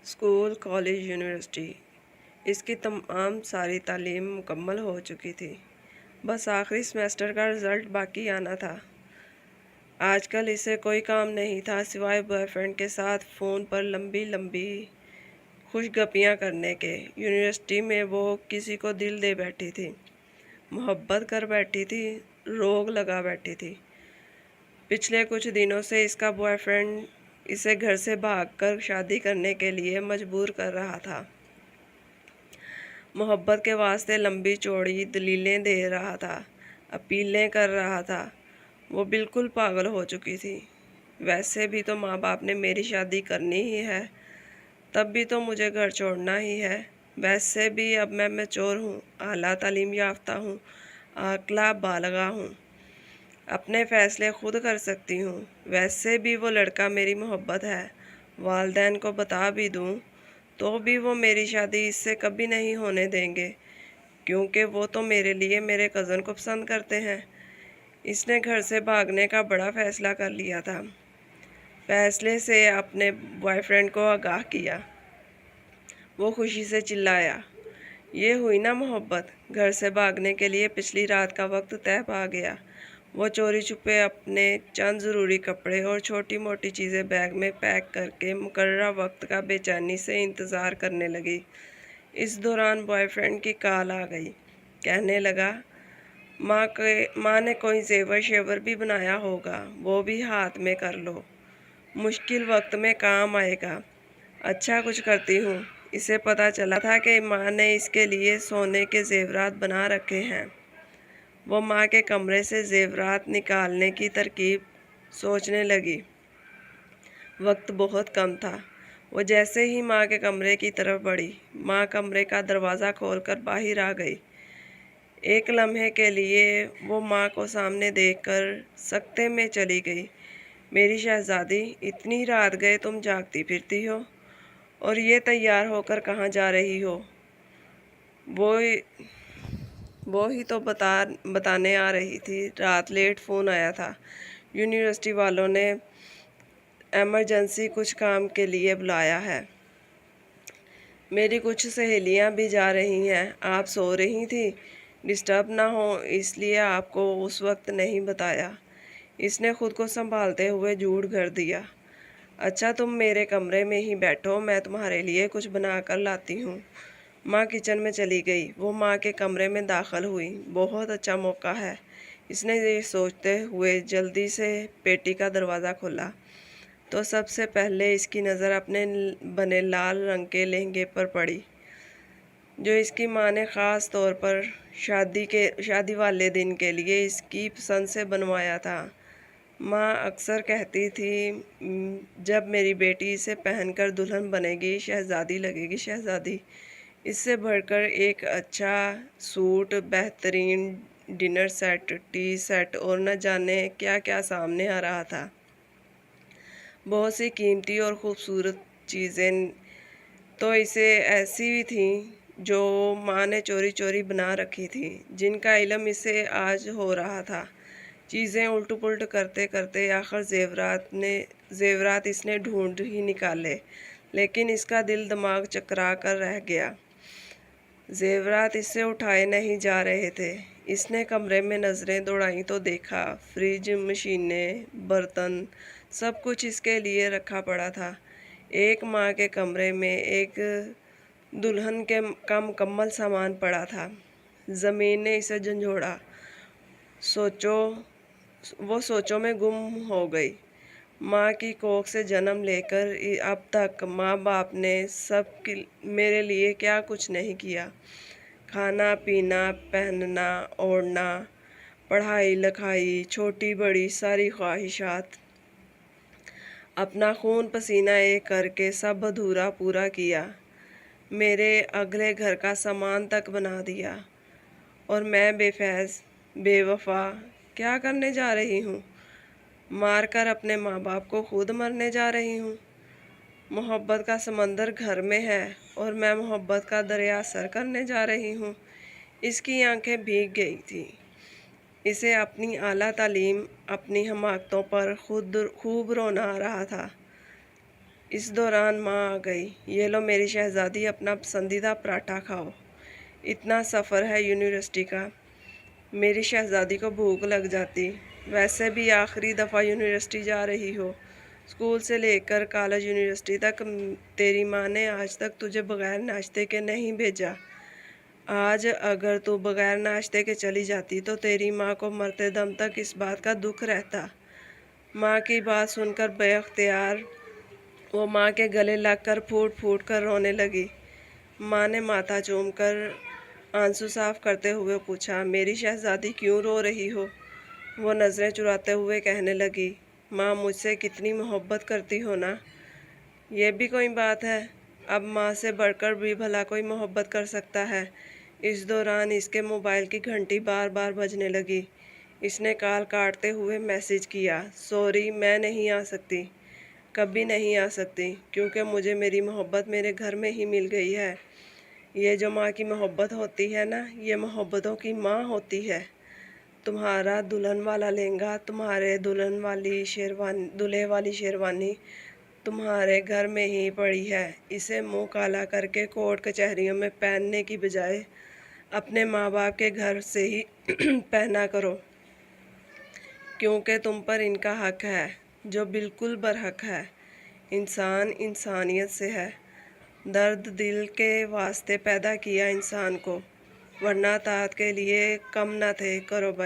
School, college, university इसकी तमाम सारी तालीम मुकम्मल हो चुकी थी। बस आखिरी सेमेस्टर का रिज़ल्ट बाकी आना था। आजकल इसे कोई काम नहीं था सिवाय बॉयफ्रेंड के साथ फ़ोन पर लंबी लंबी खुशगपियाँ करने के। यूनिवर्सिटी में वो किसी को दिल दे बैठी थी, मोहब्बत कर बैठी थी, रोग लगा बैठी थी। पिछले कुछ दिनों से इसका बॉयफ्रेंड इसे घर से भागकर शादी करने के लिए मजबूर कर रहा था। मोहब्बत के वास्ते लंबी चौड़ी दलीलें दे रहा था, अपीलें कर रहा था। वो बिल्कुल पागल हो चुकी थी। वैसे भी तो माँ बाप ने मेरी शादी करनी ही है, तब भी तो मुझे घर छोड़ना ही है। वैसे भी अब मैं मैच्योर हूँ, आला तालीम याफ्ता हूँ, आकला बालगा हूँ, अपने फ़ैसले खुद कर सकती हूँ। वैसे भी वो लड़का मेरी मोहब्बत है। वालिदैन को बता भी दूँ तो भी वो मेरी शादी इससे कभी नहीं होने देंगे, क्योंकि वो तो मेरे लिए मेरे कज़न को पसंद करते हैं। इसने घर से भागने का बड़ा फ़ैसला कर लिया था। फ़ैसले से अपने बॉयफ्रेंड को आगाह किया। वो खुशी से चिल्लाया, ये हुई ना मोहब्बत। घर से भागने के लिए पिछली रात का वक्त तय पा गया। वो चोरी छुपे अपने चंद ज़रूरी कपड़े और छोटी मोटी चीज़ें बैग में पैक करके मुकर्ररा वक्त का बेचैनी से इंतज़ार करने लगी। इस दौरान बॉयफ्रेंड की कॉल आ गई। कहने लगा, माँ ने कोई ज़ेवर शेवर भी बनाया होगा, वो भी हाथ में कर लो, मुश्किल वक्त में काम आएगा। अच्छा कुछ करती हूँ। इसे पता चला था कि माँ ने इसके लिए सोने के ज़ेवरात बना रखे हैं। वो माँ के कमरे से ज़ेवरात निकालने की तरकीब सोचने लगी। वक्त बहुत कम था। वो जैसे ही माँ के कमरे की तरफ बढ़ी, माँ कमरे का दरवाज़ा खोलकर बाहर आ गई। एक लम्हे के लिए वो माँ को सामने देखकर सकते में चली गई। मेरी शहज़ादी, इतनी रात गए तुम जागती फिरती हो, और ये तैयार होकर कहाँ जा रही हो? वो ही तो बताने आ रही थी। रात लेट फ़ोन आया था। यूनिवर्सिटी वालों ने एमरजेंसी कुछ काम के लिए बुलाया है। मेरी कुछ सहेलियां भी जा रही हैं। आप सो रही थी, डिस्टर्ब ना हो इसलिए आपको उस वक्त नहीं बताया। इसने खुद को संभालते हुए झूठ कर दिया। अच्छा, तुम मेरे कमरे में ही बैठो, मैं तुम्हारे लिए कुछ बना कर लाती हूँ। माँ किचन में चली गई। वो माँ के कमरे में दाखिल हुई। बहुत अच्छा मौका है, इसने ये सोचते हुए जल्दी से पेटी का दरवाज़ा खोला तो सबसे पहले इसकी नज़र अपने बने लाल रंग के लहंगे पर पड़ी, जो इसकी माँ ने ख़ास तौर पर शादी वाले दिन के लिए इसकी पसंद से बनवाया था। माँ अक्सर कहती थी, जब मेरी बेटी इसे पहनकर दुल्हन बनेगी, शहज़ादी लगेगी शहज़ादी। इससे बढ़कर एक अच्छा सूट, बेहतरीन डिनर सेट, टी सेट और न जाने क्या क्या सामने आ रहा था। बहुत सी कीमती और ख़ूबसूरत चीज़ें तो इसे ऐसी भी थीं जो माँ ने चोरी चोरी बना रखी थी, जिनका इल्म इसे आज हो रहा था। चीज़ें उल्ट पुल्ट करते करते आखिर ज़ेवरात इसने ढूंढ ही निकाले, लेकिन इसका दिल दिमाग चकरा कर रह गया। ज़ेवरात इससे उठाए नहीं जा रहे थे। इसने कमरे में नज़रें दौड़ाईं तो देखा, फ्रिज, मशीनें, बर्तन, सब कुछ इसके लिए रखा पड़ा था। एक माँ के कमरे में एक दुल्हन का मुकम्मल सामान पड़ा था। ज़मीन ने इसे झंझोड़ा। वो सोचों में गुम हो गई। माँ की कोख से जन्म लेकर अब तक माँ बाप ने मेरे लिए क्या कुछ नहीं किया। खाना पीना, पहनना ओढ़ना, पढ़ाई लिखाई, छोटी बड़ी सारी ख्वाहिशात, अपना खून पसीना एक करके सब अधूरा पूरा किया। मेरे अगले घर का सामान तक बना दिया, और मैं बेफैज़ बेवफा क्या करने जा रही हूँ? मार कर अपने माँ बाप को खुद मरने जा रही हूँ। मोहब्बत का समंदर घर में है और मैं मोहब्बत का दरिया सर करने जा रही हूँ। इसकी आंखें भीग गई थी। इसे अपनी आला तालीम, अपनी हमाकतों पर खूब रोना आ रहा था। इस दौरान माँ आ गई। ये लो मेरी शहजादी, अपना पसंदीदा पराठा खाओ। इतना सफ़र है यूनिवर्सिटी का, मेरी शहजादी को भूख लग जाती। वैसे भी आखिरी दफ़ा यूनिवर्सिटी जा रही हो। स्कूल से लेकर कॉलेज यूनिवर्सिटी तक तेरी माँ ने आज तक तुझे बगैर नाश्ते के नहीं भेजा। आज अगर तू बगैर नाश्ते के चली जाती तो तेरी माँ को मरते दम तक इस बात का दुख रहता। माँ की बात सुनकर बेख्तियार वो माँ के गले लगकर फूट फूट कर रोने लगी। माँ ने माथा चूमकर आंसू साफ करते हुए पूछा, मेरी शहजादी क्यों रो रही हो? वो नज़रें चुराते हुए कहने लगी, माँ मुझसे कितनी मोहब्बत करती हो ना। ये भी कोई बात है, अब माँ से बढ़कर भी भला कोई मोहब्बत कर सकता है। इस दौरान इसके मोबाइल की घंटी बार बार बजने लगी। इसने कॉल काटते हुए मैसेज किया, सॉरी मैं नहीं आ सकती, कभी नहीं आ सकती, क्योंकि मुझे मेरी मोहब्बत मेरे घर में ही मिल गई है। ये जो माँ की मोहब्बत होती है ना, ये मोहब्बतों की माँ होती है। तुम्हारा दुल्हन वाला लहंगा, तुम्हारे दुल्हन वाली शेरवानी, दूल्हे वाली शेरवानी तुम्हारे घर में ही पड़ी है। इसे मुंह काला करके कोर्ट कचहरियों में पहनने की बजाय अपने माँ बाप के घर से ही पहना करो, क्योंकि तुम पर इनका हक है, जो बिल्कुल बरहक है। इंसान इंसानियत से है, दर्द दिल के वास्ते पैदा किया इंसान को, वरना तात के लिए कम न थे। करो बयान।